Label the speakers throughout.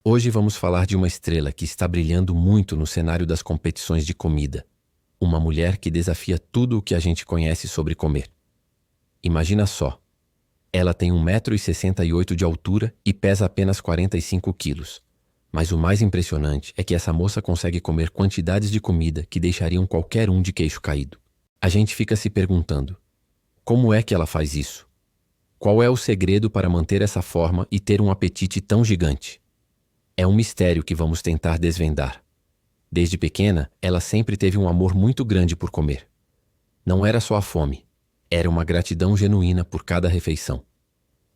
Speaker 1: Hoje vamos falar de uma estrela que está brilhando muito no cenário das competições de comida. Uma mulher que desafia tudo o que a gente conhece sobre comer. Imagina só. Ela tem 1,68 m de altura e pesa apenas 45 quilos. Mas o mais impressionante é que essa moça consegue comer quantidades de comida que deixariam qualquer um de queixo caído. A gente fica se perguntando, como é que ela faz isso? Qual é o segredo para manter essa forma e ter um apetite tão gigante? É um mistério que vamos tentar desvendar. Desde pequena, ela sempre teve um amor muito grande por comer. Não era só a fome, era uma gratidão genuína por cada refeição.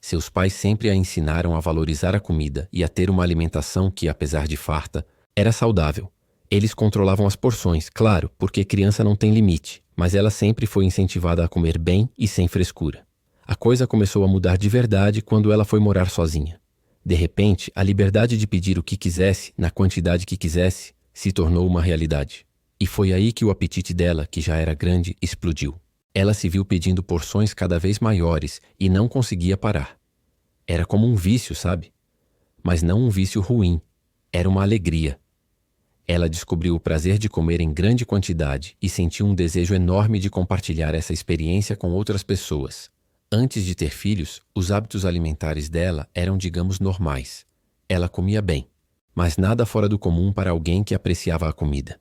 Speaker 1: Seus pais sempre a ensinaram a valorizar a comida e a ter uma alimentação que, apesar de farta, era saudável. Eles controlavam as porções, claro, porque criança não tem limite, mas ela sempre foi incentivada a comer bem e sem frescura. A coisa começou a mudar de verdade quando ela foi morar sozinha. De repente, a liberdade de pedir o que quisesse, na quantidade que quisesse, se tornou uma realidade. E foi aí que o apetite dela, que já era grande, explodiu. Ela se viu pedindo porções cada vez maiores e não conseguia parar. Era como um vício, sabe? Mas não um vício ruim. Era uma alegria. Ela descobriu o prazer de comer em grande quantidade e sentiu um desejo enorme de compartilhar essa experiência com outras pessoas. Antes de ter filhos, os hábitos alimentares dela eram, digamos, normais. Ela comia bem, mas nada fora do comum para alguém que apreciava a comida.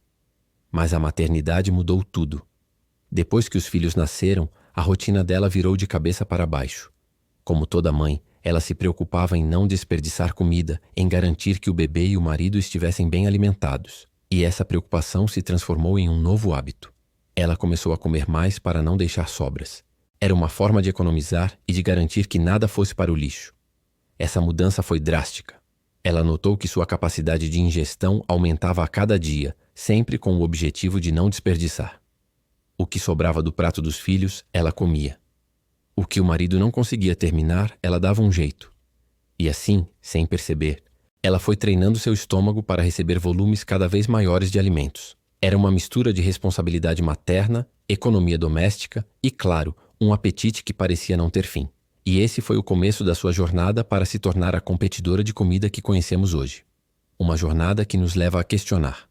Speaker 1: Mas a maternidade mudou tudo. Depois que os filhos nasceram, a rotina dela virou de cabeça para baixo. Como toda mãe, ela se preocupava em não desperdiçar comida, em garantir que o bebê e o marido estivessem bem alimentados. E essa preocupação se transformou em um novo hábito. Ela começou a comer mais para não deixar sobras. Era uma forma de economizar e de garantir que nada fosse para o lixo. Essa mudança foi drástica. Ela notou que sua capacidade de ingestão aumentava a cada dia, sempre com o objetivo de não desperdiçar. O que sobrava do prato dos filhos, ela comia. O que o marido não conseguia terminar, ela dava um jeito. E assim, sem perceber, ela foi treinando seu estômago para receber volumes cada vez maiores de alimentos. Era uma mistura de responsabilidade materna, economia doméstica e, claro, um apetite que parecia não ter fim. E esse foi o começo da sua jornada para se tornar a competidora de comida que conhecemos hoje. Uma jornada que nos leva a questionar: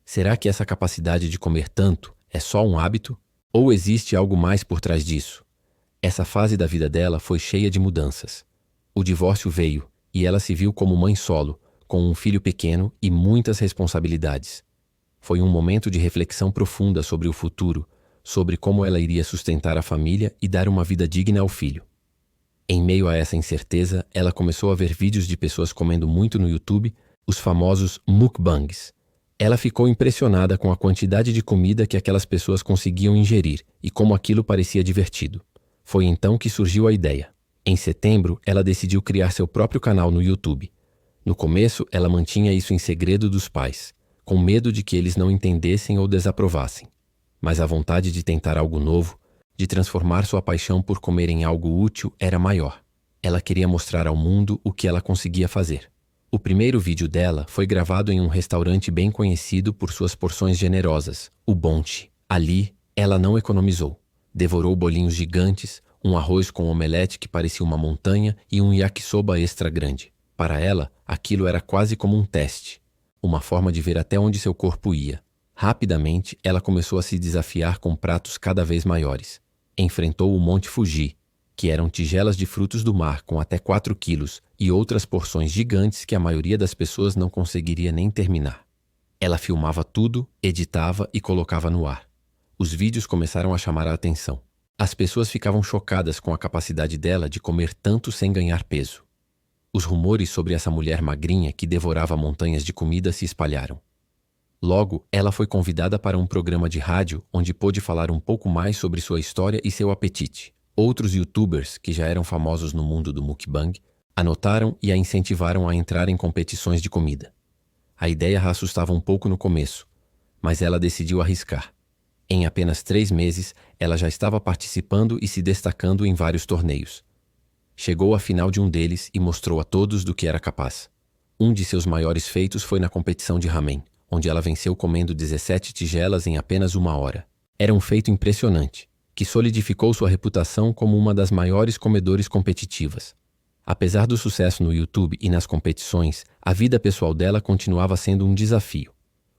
Speaker 1: será que essa capacidade de comer tanto é só um hábito? Ou existe algo mais por trás disso? Essa fase da vida dela foi cheia de mudanças. O divórcio veio e ela se viu como mãe solo, com um filho pequeno e muitas responsabilidades. Foi um momento de reflexão profunda sobre o futuro, sobre como ela iria sustentar a família e dar uma vida digna ao filho. Em meio a essa incerteza, ela começou a ver vídeos de pessoas comendo muito no YouTube, os famosos mukbangs. Ela ficou impressionada com a quantidade de comida que aquelas pessoas conseguiam ingerir e como aquilo parecia divertido. Foi então que surgiu a ideia. Em setembro, ela decidiu criar seu próprio canal no YouTube. No começo, ela mantinha isso em segredo dos pais, com medo de que eles não entendessem ou desaprovassem. Mas a vontade de tentar algo novo, de transformar sua paixão por comer em algo útil, era maior. Ela queria mostrar ao mundo o que ela conseguia fazer. O primeiro vídeo dela foi gravado em um restaurante bem conhecido por suas porções generosas, o Bonte. Ali, ela não economizou. Devorou bolinhos gigantes, um arroz com omelete que parecia uma montanha e um yakisoba extra grande. Para ela, aquilo era quase como um teste, uma forma de ver até onde seu corpo ia. Rapidamente, ela começou a se desafiar com pratos cada vez maiores. Enfrentou o Monte Fuji, que eram tigelas de frutos do mar com até 4 quilos e outras porções gigantes que a maioria das pessoas não conseguiria nem terminar. Ela filmava tudo, editava e colocava no ar. Os vídeos começaram a chamar a atenção. As pessoas ficavam chocadas com a capacidade dela de comer tanto sem ganhar peso. Os rumores sobre essa mulher magrinha que devorava montanhas de comida se espalharam. Logo, ela foi convidada para um programa de rádio onde pôde falar um pouco mais sobre sua história e seu apetite. Outros youtubers, que já eram famosos no mundo do mukbang, a notaram e a incentivaram a entrar em competições de comida. A ideia a assustava um pouco no começo, mas ela decidiu arriscar. Em apenas 3 meses, ela já estava participando e se destacando em vários torneios. Chegou à final de um deles e mostrou a todos do que era capaz. Um de seus maiores feitos foi na competição de ramen, onde ela venceu comendo 17 tigelas em apenas 1 hora. Era um feito impressionante, que solidificou sua reputação como uma das maiores comedores competitivas. Apesar do sucesso no YouTube e nas competições, a vida pessoal dela continuava sendo um desafio.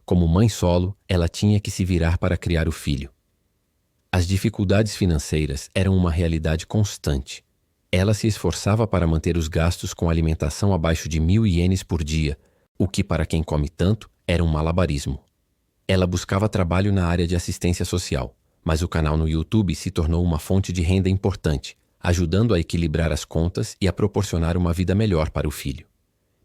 Speaker 1: Como mãe solo, ela tinha que se virar para criar o filho. As dificuldades financeiras eram uma realidade constante. Ela se esforçava para manter os gastos com alimentação abaixo de 1.000 ienes por dia, o que para quem come tanto era um malabarismo. Ela buscava trabalho na área de assistência social, mas o canal no YouTube se tornou uma fonte de renda importante, ajudando a equilibrar as contas e a proporcionar uma vida melhor para o filho.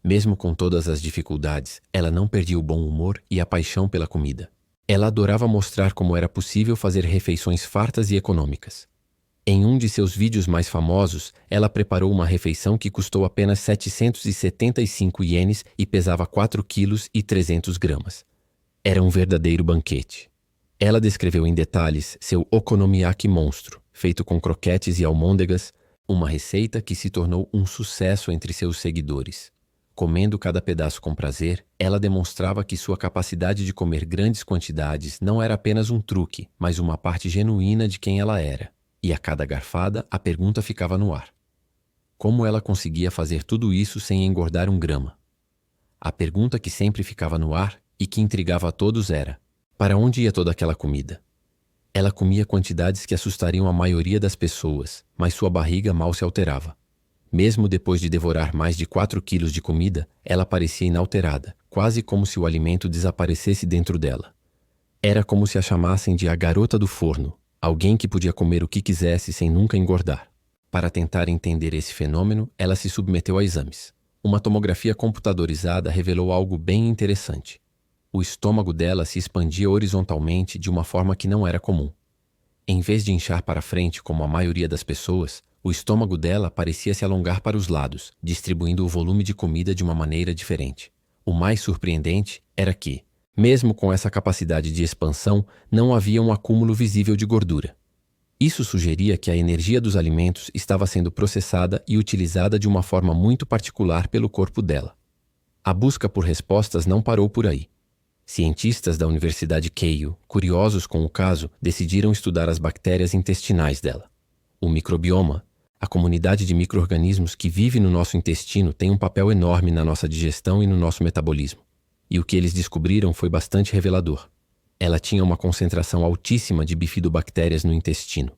Speaker 1: Mesmo com todas as dificuldades, ela não perdia o bom humor e a paixão pela comida. Ela adorava mostrar como era possível fazer refeições fartas e econômicas. Em um de seus vídeos mais famosos, ela preparou uma refeição que custou apenas 775 ienes e pesava 4 quilos e 300 gramas. Era um verdadeiro banquete. Ela descreveu em detalhes seu okonomiyaki monstro, feito com croquetes e almôndegas, uma receita que se tornou um sucesso entre seus seguidores. Comendo cada pedaço com prazer, ela demonstrava que sua capacidade de comer grandes quantidades não era apenas um truque, mas uma parte genuína de quem ela era. E a cada garfada, a pergunta ficava no ar. Como ela conseguia fazer tudo isso sem engordar um grama? A pergunta que sempre ficava no ar e que intrigava a todos era: para onde ia toda aquela comida? Ela comia quantidades que assustariam a maioria das pessoas, mas sua barriga mal se alterava. Mesmo depois de devorar mais de 4 quilos de comida, ela parecia inalterada, quase como se o alimento desaparecesse dentro dela. Era como se a chamassem de a garota do forno, alguém que podia comer o que quisesse sem nunca engordar. Para tentar entender esse fenômeno, ela se submeteu a exames. Uma tomografia computadorizada revelou algo bem interessante. O estômago dela se expandia horizontalmente de uma forma que não era comum. Em vez de inchar para frente como a maioria das pessoas, o estômago dela parecia se alongar para os lados, distribuindo o volume de comida de uma maneira diferente. O mais surpreendente era que, mesmo com essa capacidade de expansão, não havia um acúmulo visível de gordura. Isso sugeria que a energia dos alimentos estava sendo processada e utilizada de uma forma muito particular pelo corpo dela. A busca por respostas não parou por aí. Cientistas da Universidade Keio, curiosos com o caso, decidiram estudar as bactérias intestinais dela. O microbioma, a comunidade de micro-organismos que vive no nosso intestino, tem um papel enorme na nossa digestão e no nosso metabolismo. E o que eles descobriram foi bastante revelador. Ela tinha uma concentração altíssima de bifidobactérias no intestino.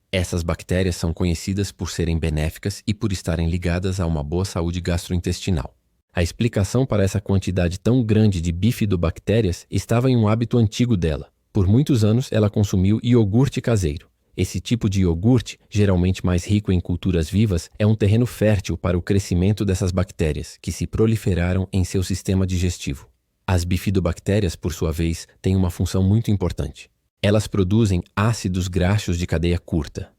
Speaker 1: Essas bactérias são conhecidas por serem benéficas e por estarem ligadas a uma boa saúde gastrointestinal. A explicação para essa quantidade tão grande de bifidobactérias estava em um hábito antigo dela. Por muitos anos, ela consumiu iogurte caseiro. Esse tipo de iogurte, geralmente mais rico em culturas vivas, é um terreno fértil para o crescimento dessas bactérias, que se proliferaram em seu sistema digestivo. As bifidobactérias, por sua vez, têm uma função muito importante. Elas produzem ácidos graxos de cadeia curta.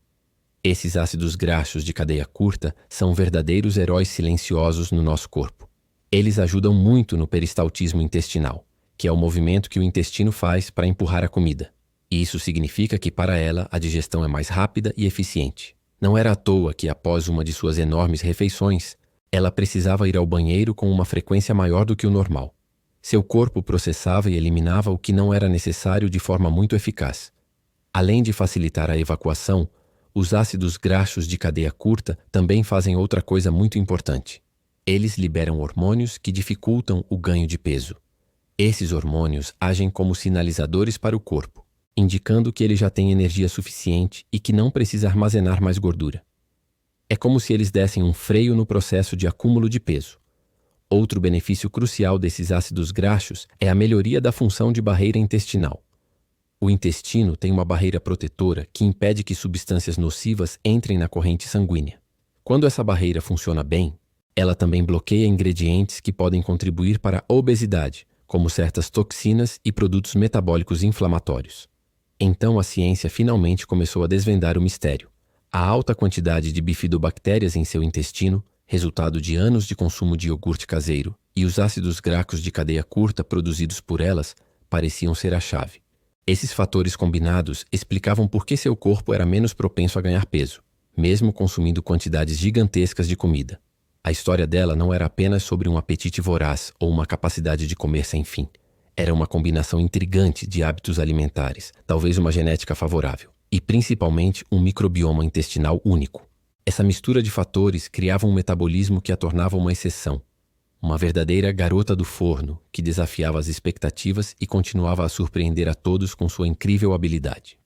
Speaker 1: Esses ácidos graxos de cadeia curta são verdadeiros heróis silenciosos no nosso corpo. Eles ajudam muito no peristaltismo intestinal, que é o movimento que o intestino faz para empurrar a comida. E isso significa que, para ela, a digestão é mais rápida e eficiente. Não era à toa que, após uma de suas enormes refeições, ela precisava ir ao banheiro com uma frequência maior do que o normal. Seu corpo processava e eliminava o que não era necessário de forma muito eficaz. Além de facilitar a evacuação, os ácidos graxos de cadeia curta também fazem outra coisa muito importante. Eles liberam hormônios que dificultam o ganho de peso. Esses hormônios agem como sinalizadores para o corpo, indicando que ele já tem energia suficiente e que não precisa armazenar mais gordura. É como se eles dessem um freio no processo de acúmulo de peso. Outro benefício crucial desses ácidos graxos é a melhoria da função de barreira intestinal. O intestino tem uma barreira protetora que impede que substâncias nocivas entrem na corrente sanguínea. Quando essa barreira funciona bem, ela também bloqueia ingredientes que podem contribuir para a obesidade, como certas toxinas e produtos metabólicos inflamatórios. Então a ciência finalmente começou a desvendar o mistério. A alta quantidade de bifidobactérias em seu intestino, resultado de anos de consumo de iogurte caseiro, e os ácidos graxos de cadeia curta produzidos por elas pareciam ser a chave. Esses fatores combinados explicavam por que seu corpo era menos propenso a ganhar peso, mesmo consumindo quantidades gigantescas de comida. A história dela não era apenas sobre um apetite voraz ou uma capacidade de comer sem fim. Era uma combinação intrigante de hábitos alimentares, talvez uma genética favorável, e principalmente um microbioma intestinal único. Essa mistura de fatores criava um metabolismo que a tornava uma exceção. Uma verdadeira garota do forno, que desafiava as expectativas e continuava a surpreender a todos com sua incrível habilidade.